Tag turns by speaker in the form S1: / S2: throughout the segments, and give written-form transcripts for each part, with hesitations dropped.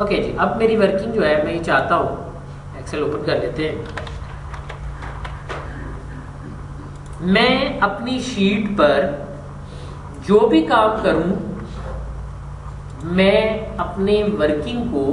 S1: Okay जी, अब मेरी working जो है मैं ये चाहता हूँ, एक्सेल ओपन कर लेते हैं। मैं अपनी शीट पर जो भी काम करूं, मैं अपने वर्किंग को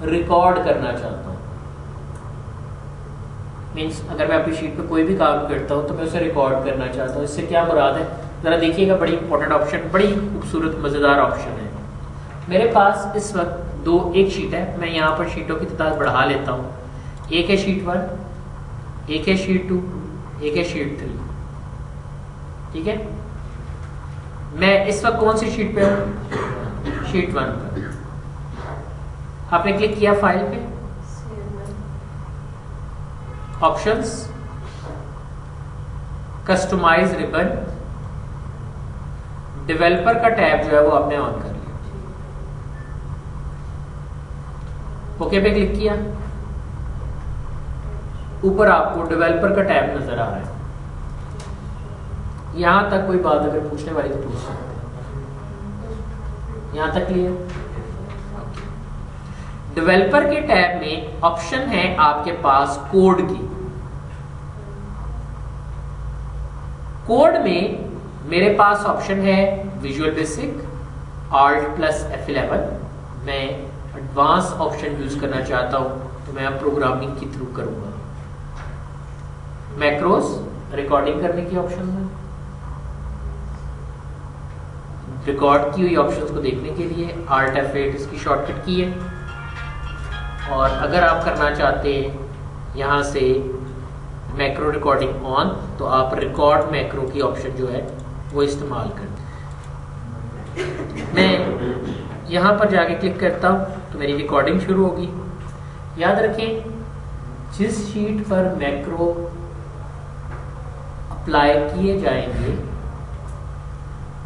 S1: रिकॉर्ड करना चाहता हूं। मीन्स अगर मैं अपनी शीट पे कोई भी काम करता हूं तो मैं उसे रिकॉर्ड करना चाहता हूं। इससे क्या मुराद है, जरा देखिएगा, बड़ी इंपॉर्टेंट ऑप्शन, बड़ी खूबसूरत मजेदार ऑप्शन है। मेरे पास इस वक्त एक शीट है, मैं यहाँ पर शीटों की तादाद बढ़ा लेता हूँ। एक है शीट 1, एक है शीट 2, एक है शीट 3। ठीक है, मैं इस वक्त कौन सी शीट पे हूँ? शीट 1 पर। आपने क्लिक किया फाइल पे, ऑप्शंस, कस्टमाइज रिबन, डेवलपर का टैब जो है वो आपने ऑन कर लिया। ओके पे क्लिक किया, ऊपर आपको डेवलपर का टैब नजर आ रहा है। यहां तक कोई बात अगर पूछने वाली तो पूछ सकते हैं। यहां तक क्लियर? डेवलपर के टैब में ऑप्शन है आपके पास कोड की। कोड में मेरे पास ऑप्शन है विजुअल बेसिक, Alt+F11। मैं एडवांस ऑप्शन यूज करना चाहता हूं तो मैं प्रोग्रामिंग के थ्रू करूंगा। मैक्रोस, रिकॉर्डिंग करने की ऑप्शन है, रिकॉर्ड की हुई ऑप्शंस को देखने के लिए Alt+F8 इसकी शॉर्टकट की है। और अगर आप करना चाहते हैं यहाँ से मैक्रो रिकॉर्डिंग ऑन, तो आप रिकॉर्ड मैक्रो की ऑप्शन जो है वो इस्तेमाल करें। मैं यहाँ पर जाके क्लिक करता हूँ तो मेरी रिकॉर्डिंग शुरू होगी। याद रखें, जिस शीट पर मैक्रो अप्लाई किए जाएंगे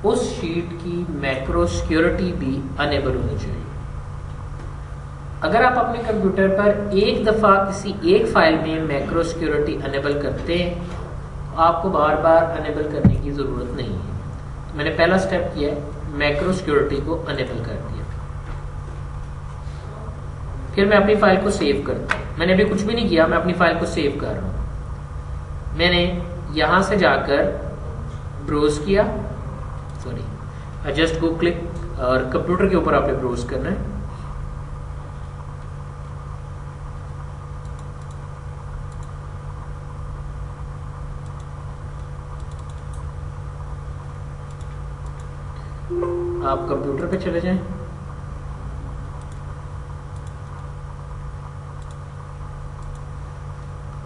S1: उस शीट की मैक्रो सिक्योरिटी भी अनेबल होनी चाहिए। अगर आप अपने कंप्यूटर पर एक दफ़ा किसी एक फाइल में मैक्रो सिक्योरिटी अनेबल करते हैं तो आपको बार बार अनेबल करने की ज़रूरत नहीं है। तो मैंने पहला स्टेप किया है, मैक्रो सिक्योरिटी को अनेबल कर दिया। फिर मैं अपनी फाइल को सेव करता हूँ। मैंने अभी कुछ भी नहीं किया, मैं अपनी फाइल को सेव कर रहा हूँ। मैंने यहाँ से जाकर ब्राउज किया, सॉरी जस्ट गो क्लिक, और कंप्यूटर के ऊपर आपने ब्राउज करना है। आप कंप्यूटर पे चले जाएं,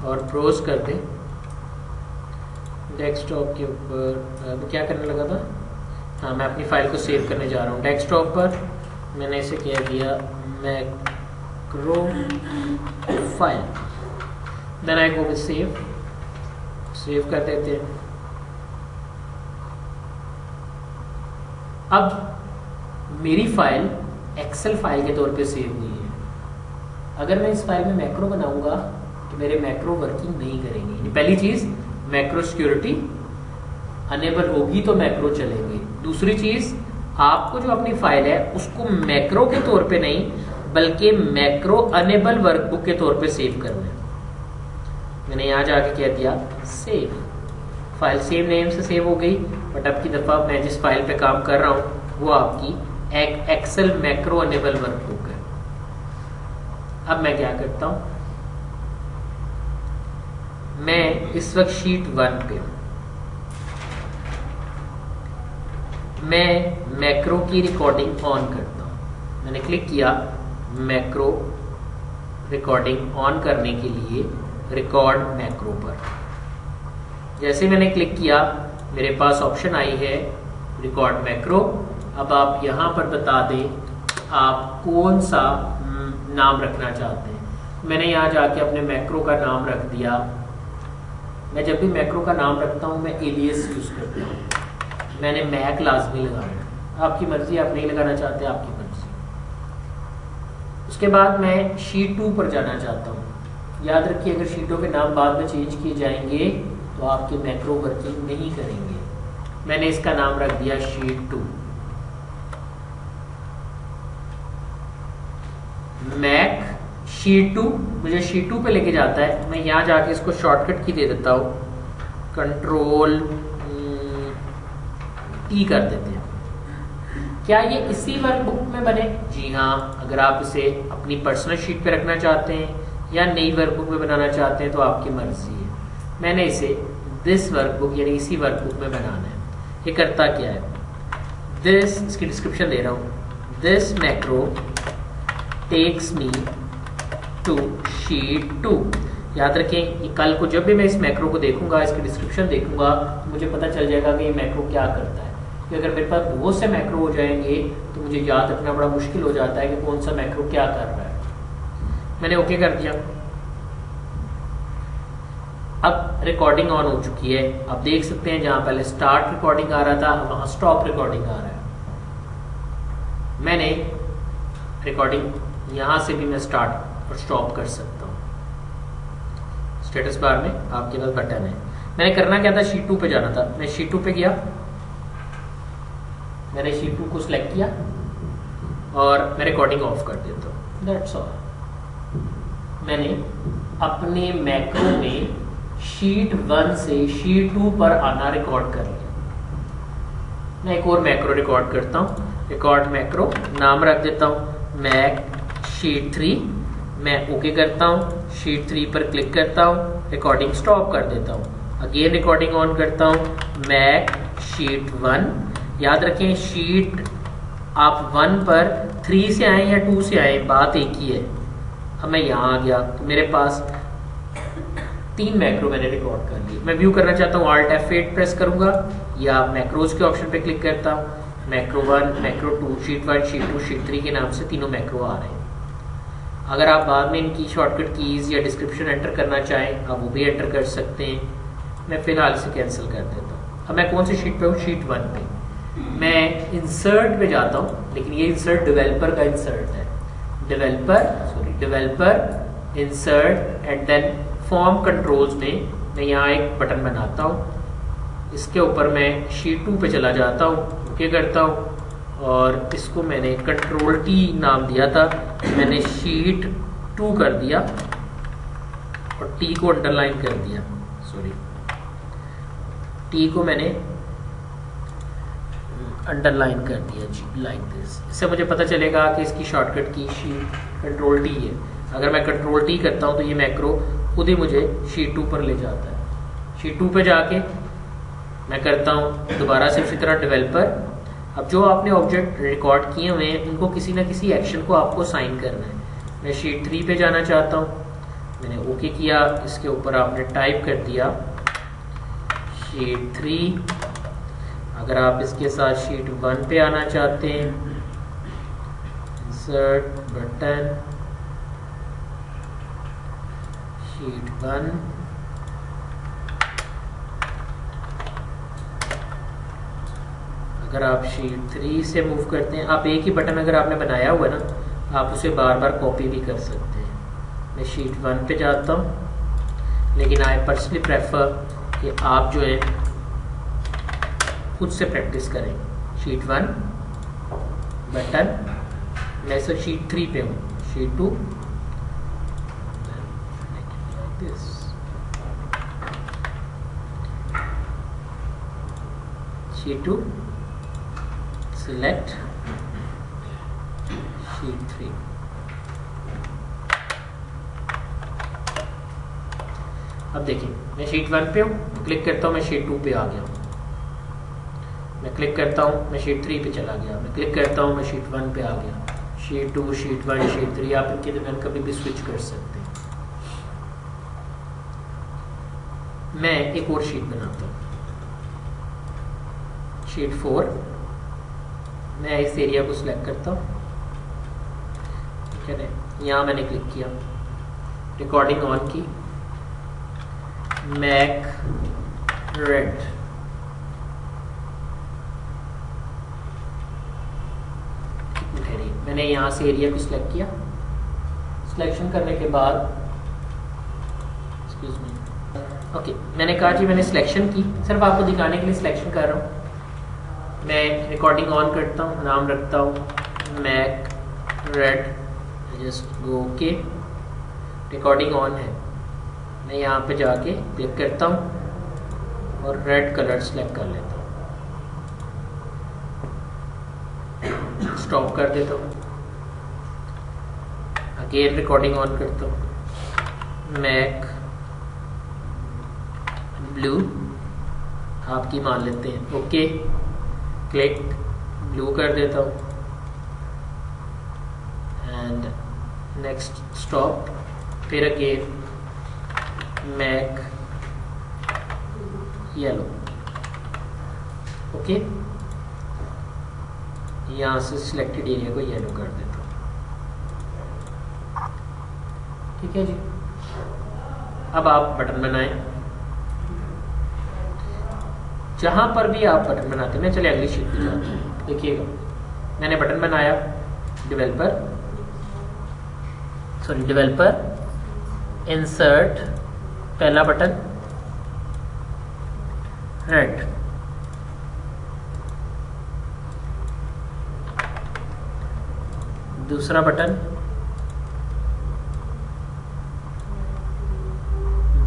S1: और ब्राउज कर दें डेस्कटॉप के ऊपर। क्या करने लगा था? हाँ, मैं अपनी फाइल को सेव करने जा रहा हूँ। डेस्कटॉप पर मैंने इसे क्या किया, macro file, then I go with save कर देते हैं। अब मेरी फाइल एक्सेल फाइल के तौर पे सेव हुई है। अगर मैं इस फाइल में मैक्रो बनाऊंगा तो मेरे मैक्रो वर्किंग नहीं करेंगे। पहली चीज, मैक्रो सिक्योरिटी अनेबल होगी तो मैक्रो चलेंगे। दूसरी चीज, आपको जो अपनी फाइल है उसको मैक्रो के तौर पे नहीं बल्कि मैक्रो अनेबल वर्कबुक के तौर पे सेव करना है। मैंने यहाँ जाके कह दिया सेव, फाइल सेम नेम से सेव हो गई। बट अब की दफा मैं जिस फाइल पे काम कर रहा हूँ वो आपकी एक एक्सेल मैक्रो अनेबल वर्कबुक है। अब मैं क्या करता हूँ, मैं इस वक्त शीट 1 पे हूँ। मैं मैक्रो की रिकॉर्डिंग ऑन करता हूँ। मैंने क्लिक किया मैक्रो रिकॉर्डिंग ऑन करने के लिए रिकॉर्ड मैक्रो पर। जैसे मैंने क्लिक किया मेरे पास ऑप्शन आई है रिकॉर्ड मैक्रो। अब आप यहाँ पर बता दें आप कौन सा नाम रखना चाहते हैं। मैंने यहाँ जाके अपने मैक्रो का नाम रख दिया। मैं जब भी मैक्रो का नाम रखता हूँ मैं एलियस यूज करता हूँ। मैंने मैक लाजमी लगाना, आपकी मर्जी, आप नहीं लगाना चाहते आपकी मर्जी। उसके बाद मैं शीट 2 पर जाना चाहता हूँ। याद रखिए अगर शीटों के नाम बाद में चेंज किए जाएंगे तो आपके मैक्रो वर्किंग नहीं करेंगे। मैंने इसका नाम रख दिया शीट 2। मैक शीट 2 मुझे शीट 2 पे लेके जाता है। मैं यहाँ जाके इसको शॉर्टकट की दे देता हूँ, कंट्रोल टी कर देते हैं। क्या ये इसी वर्कबुक में बने? जी हाँ, अगर आप इसे अपनी पर्सनल शीट पे रखना चाहते हैं या नई वर्कबुक में बनाना चाहते हैं तो आपकी मर्जी है। मैंने इसे दिस वर्कबुक यानी इसी वर्कबुक में बनाना है। ये करता क्या है, दिस, इसकी डिस्क्रिप्शन दे रहा हूँ, this macro takes me to sheet 2। याद रखें, ये कल को जब भी मैं इस मैक्रो को देखूंगा, इसकी डिस्क्रिप्शन देखूंगा, तो मुझे पता चल जाएगा कि ये मैक्रो क्या करता है। कि अगर मेरे पास बहुत से मैक्रो हो जाएंगे तो मुझे याद रखना बड़ा मुश्किल हो जाता है कि कौन सा मैक्रो क्या कर रहा है। मैंने ओके कर दिया। अब रिकॉर्डिंग ऑन हो चुकी है। आप देख सकते हैं जहां पहले स्टार्ट रिकॉर्डिंग आ रहा था वहां स्टॉप रिकॉर्डिंग आ रहा है। मैंने रिकॉर्डिंग यहां से भी मैं स्टार्ट और स्टॉप कर सकता हूं। स्टेटस बार में आपके पास बटन है। मैंने करना क्या था, शीट 2 पे जाना था। मैं शीट 2 पे गया, मैंने शीट 2 को सिलेक्ट किया और मैं रिकॉर्डिंग ऑफ कर देता हूँ। That's all. मैंने अपने मैक्रो में शीट 1 से शीट 2 पर आना रिकॉर्ड कर लिया। मैं एक और मैक्रो रिकॉर्ड करता हूँ। रिकॉर्ड मैक्रो नाम रख देता हूँ मैक शीट 3। मैं ओके करता हूँ, शीट 3 पर क्लिक करता हूँ, रिकॉर्डिंग स्टॉप कर देता हूँ। अगेन रिकॉर्डिंग ऑन करता हूँ मैक शीट 1। याद रखें, शीट आप 1 पर 3 से आए या 2 से आए, बात एक ही है। अब मैं यहाँ आ गया तो मेरे पास 3 मैक्रो मैंने रिकॉर्ड कर लिए। मैं व्यू करना चाहता हूँ, Alt F8 प्रेस करूंगा या मैक्रोज के ऑप्शन पे क्लिक करता हूँ। Macro 1, macro 2, sheet 1, sheet 2, sheet 3 के नाम से तीनों मैक्रो आ रहे हैं। अगर आप बाद में इनकी शॉर्टकट कीज या डिस्क्रिप्शन एंटर करना चाहें, आप वो भी एंटर कर सकते हैं। मैं फिलहाल इसे कैंसिल कर देता हूँ। अब मैं कौन सी शीट पे हूँ, शीट 1 पे। मैं इंसर्ट पे जाता हूँ, लेकिन ये इंसर्ट डेवलपर का इंसर्ट है। Developer insert and then form controls में मैं यहाँ एक बटन बनाता हूँ। इसके ऊपर मैं शीट 2 पे चला जाता हूँ, ओके करता हूँ और इसको मैंने कंट्रोल टी नाम दिया था। मैंने शीट 2 कर दिया और टी को अंडरलाइन कर दिया। सॉरी, टी को मैंने अंडरलाइन कर दिया जी, लाइक दिस। इससे मुझे पता चलेगा कि इसकी शॉर्टकट की शीट कंट्रोल टी है। अगर मैं कंट्रोल टी करता हूँ तो ये मैक्रो खुद ही मुझे शीट 2 पर ले जाता है। शीट 2 पे जाके मैं करता हूँ दोबारा से इसी तरह डेवलपर। अब जो आपने ऑब्जेक्ट रिकॉर्ड किए हुए हैं उनको किसी ना किसी एक्शन को आपको साइन करना है। मैं शीट 3 पे जाना चाहता हूँ, मैंने ओके किया। इसके ऊपर आपने टाइप कर दिया शीट 3। अगर आप इसके साथ शीट 1 पे आना चाहते हैं, इंसर्ट बटन शीट 1। अगर आप शीट 3 से मूव करते हैं, आप एक ही बटन अगर आपने बनाया हुआ है ना, आप उसे बार बार कॉपी भी कर सकते हैं। मैं शीट 1 पे जाता हूँ, लेकिन आई पर्सनली प्रेफर कि आप जो है खुद से प्रैक्टिस करें। शीट 1 बटन, मैं सर शीट 3 पे हूँ, शीट 2 शीट 2 select sheet 3। अब देखिए, मैं शीट 1 पे हूँ, क्लिक करता हूँ, मैं शीट 2 पे आ गया हूँ। मैं क्लिक करता हूँ, मैं शीट 3 पे चला गया। मैं क्लिक करता हूँ, मैं शीट 1 पे आ गया। शीट 2, शीट 1, शीट 3, आप इनके दरमियान कभी भी स्विच कर सकते हैं। मैं एक और शीट बनाता हूँ, शीट 4। मैं इस एरिया को सिलेक्ट करता हूँ, ठीक है। यहाँ मैंने क्लिक किया, रिकॉर्डिंग ऑन की, मैक रेड। मैंने यहाँ से एरिया को सिलेक्ट किया। सिलेक्शन करने के बाद एक्सक्यूज मी, ओके, मैंने कहा जी मैंने सिलेक्शन की, सिर्फ आपको दिखाने के लिए सिलेक्शन कर रहा हूँ। मैं रिकॉर्डिंग ऑन करता हूँ, नाम रखता हूँ mac red just go okay. Recording on है। मैं यहाँ पे जाके क्लिक करता हूँ और रेड कलर सेलेक्ट कर लेता हूँ, स्टॉप कर देता हूँ, अगेन रिकॉर्डिंग ऑन करता हूँ, मैक ब्लू आपकी मान लेते हैं, ओके, क्लिक ब्लू कर देता हूँ एंड नेक्स्ट स्टॉप, फिर अगेन मैक येलो, ओके। यहाँ से सिलेक्टेड एरिया को येलो कर देता हूँ, ठीक है जी। अब आप बटन बनाएं, जहां पर भी आप बटन बनाते हैं। चलिए अगली शीट पे जाते हैं। देखिएगा मैंने बटन बनाया, डेवलपर इंसर्ट, पहला बटन रेड, दूसरा बटन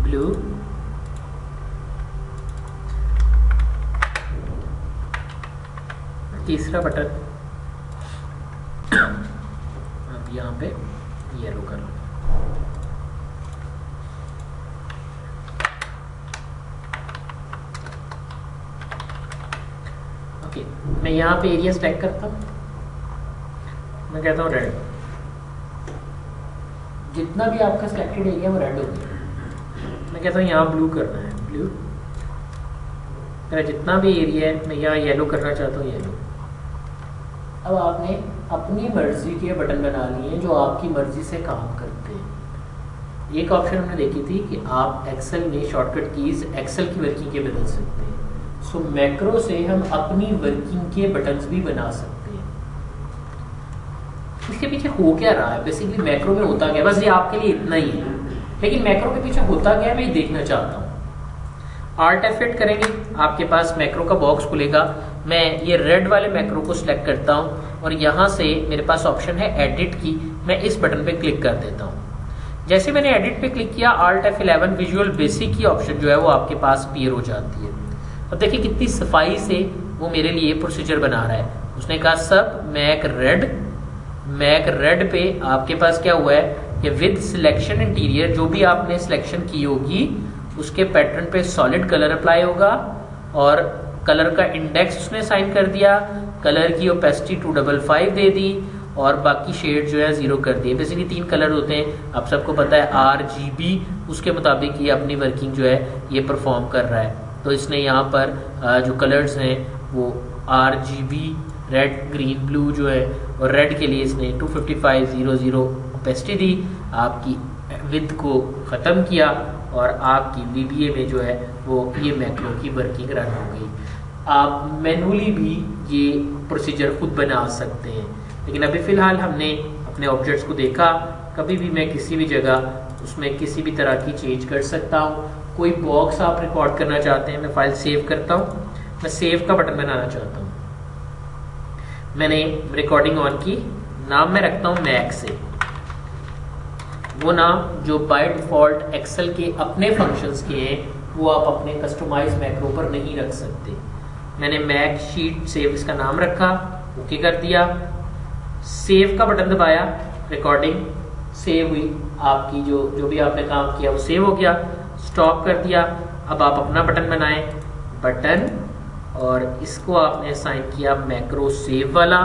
S1: ब्लू, तीसरा बटन अब यहाँ पे येलो कर लो, ओके। मैं यहाँ पे एरिया सेलेक्ट करता हूँ, मैं कहता हूँ रेड, जितना भी आपका सिलेक्टेड एरिया वो रेड हो गया। मैं कहता हूँ यहाँ ब्लू करना है, ब्लू। मेरा जितना भी एरिया है मैं यहाँ येलो करना चाहता हूँ, येलो। अब आपने अपनी मर्जी के बटन बना लिए जो आपकी मर्जी से काम करते हैं। एक ऑप्शन हमने देखी थी कि आप एक्सेल में शॉर्टकट कीज एक्सेल की वर्किंग के बदल सकते हैं। सो मैक्रो से हम अपनी वर्किंग के बटन्स भी बना सकते हैं। इसके पीछे हो क्या रहा है, बेसिकली मैक्रो में होता क्या, बस ये आपके लिए इतना ही है, लेकिन मैक्रो के पीछे होता क्या है मैं ये देखना चाहता हूँ। Alt F8 करेंगे, आपके पास मैक्रो का बॉक्स खुलेगा। मैं ये रेड वाले मैक्रो को सिलेक्ट करता हूँ और यहाँ से मेरे पास ऑप्शन है एडिट की, मैं इस बटन पे क्लिक कर देता हूँ। जैसे मैंने एडिट पे क्लिक किया, Alt F11 विजुअल बेसिक की ऑप्शन जो है वो आपके पास अपीयर हो जाती है। अब देखिए कितनी सफाई से वो मेरे लिए प्रोसीजर बना रहा है। उसने कहा सब मैक रेड पे आपके पास क्या हुआ है कि विद सिलेक्शन इंटीरियर, जो भी आपने सिलेक्शन की होगी उसके पैटर्न पे सॉलिड कलर अप्लाई होगा और कलर का इंडेक्स उसने साइन कर दिया, कलर की ओपेसिटी 255 दे दी और बाकी शेड जो है 0 कर दिए। बेसिकली 3 कलर होते हैं, आप सबको पता है RGB, उसके मुताबिक ये अपनी वर्किंग जो है ये परफॉर्म कर रहा है। तो इसने यहाँ पर जो कलर्स हैं वो RGB रेड, ग्रीन, ब्लू जो है, और रेड के लिए इसने 255 ओपेसिटी दी, आपकी विड्थ को ख़त्म किया और आपकी VBA में जो है वो ये मैक्रो की वर्किंग रन हो गई। आप मैनुअली भी ये प्रोसीजर खुद बना सकते हैं, लेकिन अभी फ़िलहाल हमने अपने ऑब्जेक्ट्स को देखा। कभी भी मैं किसी भी जगह उसमें किसी भी तरह की चेंज कर सकता हूँ। कोई बॉक्स आप रिकॉर्ड करना चाहते हैं, मैं फाइल सेव करता हूँ, मैं सेव का बटन बनाना चाहता हूँ। मैंने रिकॉर्डिंग ऑन की, नाम मैं रखता हूँ मैक से, वो नाम जो बाय डिफॉल्ट एक्सेल के अपने फंक्शंस के हैं वो आप अपने कस्टमाइज मैक्रो पर नहीं रख सकते। मैंने मैक शीट सेव इसका नाम रखा, ओके कर दिया, सेव का बटन दबाया, रिकॉर्डिंग सेव हुई, आपकी जो भी आपने काम किया वो सेव हो गया, स्टॉप कर दिया। अब आप अपना बटन बनाएं, बटन, और इसको आपने असाइन किया मैक्रो सेव वाला,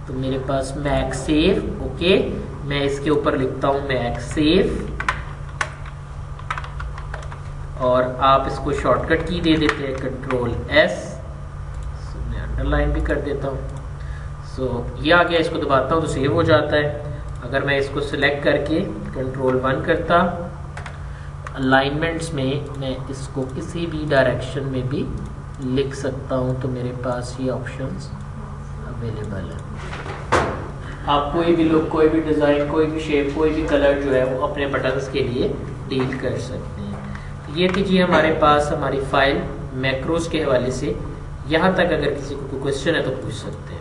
S1: तो मेरे पास मैक सेव, ओके। मैं इसके ऊपर लिखता हूं मैक सेव और आप इसको शॉर्टकट की दे देते हैं Ctrl S, मैं अंडरलाइन भी कर देता हूं। ये आ गया, इसको दबाता हूं तो सेव हो जाता है। अगर मैं इसको सिलेक्ट करके Ctrl 1 करता, अलाइनमेंट्स में मैं इसको किसी भी डायरेक्शन में भी लिख सकता हूं, तो मेरे पास ये ऑप्शंस अवेलेबल है। आप कोई भी लुक, कोई भी डिज़ाइन, कोई भी शेप, कोई भी कलर जो है वो अपने बटन्स के लिए डील कर सकते हैं। ये थी जी हमारे पास हमारी फाइल मैक्रोस के हवाले से। यहाँ तक अगर किसी को कोई क्वेश्चन है तो पूछ सकते हैं।